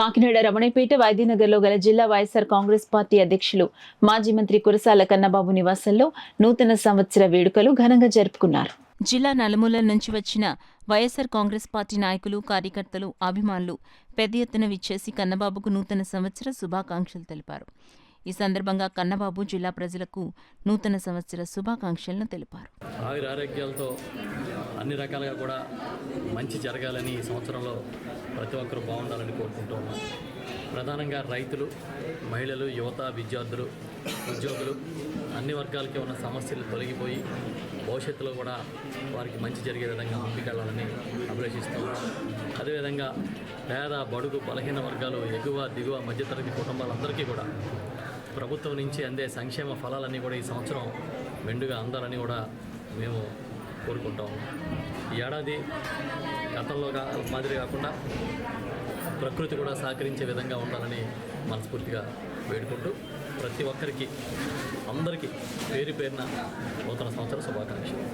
కాకినాడ రమణపేట వైద్యనగర్లో గల జిల్లా వైఎస్ఆర్ కాంగ్రెస్ పార్టీ అధ్యక్షులు మాజీ మంత్రి కురసాల కన్నబాబు నివాసంలో నూతన సంవత్సర వేడుకలు ఘనంగా జరుపుకున్నారు. జిల్లా నలుమూలల నుంచి వచ్చిన వైఎస్ఆర్ కాంగ్రెస్ పార్టీ నాయకులు, కార్యకర్తలు, అభిమానులు పెద్ద ఎత్తున విచ్చేసి కన్నబాబుకు నూతన సంవత్సర శుభాకాంక్షలు తెలిపారు. ఈ సందర్భంగా కన్నబాబు జిల్లా ప్రజలకు నూతన సంవత్సర శుభాకాంక్షలను తెలిపారు. ఆరోగ్యాలతో అన్ని రకాలుగా కూడా మంచి జరగాలని ఈ సంవత్సరంలో ప్రతి ఒక్కరూ బాగుండాలని కోరుకుంటూ ఉన్నాం. ప్రధానంగా రైతులు, మహిళలు, యువత, విద్యార్థులు, ఉద్యోగులు అన్ని వర్గాలకి ఉన్న సమస్యలు తొలగిపోయి భవిష్యత్తులో కూడా వారికి మంచి జరిగే విధంగా ముందుకెళ్లాలని అభిలషిస్తూ ఉన్నాం. అదేవిధంగా పేద, బడుగు, బలహీన వర్గాలు, ఎగువ, దిగువ, మధ్యతరగతి కుటుంబాలందరికీ కూడా ప్రభుత్వం నుంచి అందే సంక్షేమ ఫలాలన్నీ కూడా ఈ సంవత్సరం మెండుగా అందాలని కూడా మేము కోరుకుంటాము. ఈ ఏడాది గతంలో మాదిరి కాకుండా ప్రకృతి కూడా సహకరించే విధంగా ఉండాలని మనస్ఫూర్తిగా వేడుకుంటూ ప్రతి ఒక్కరికి అందరికీ పేరు పేరున నూతన సంవత్సర శుభాకాంక్షలు.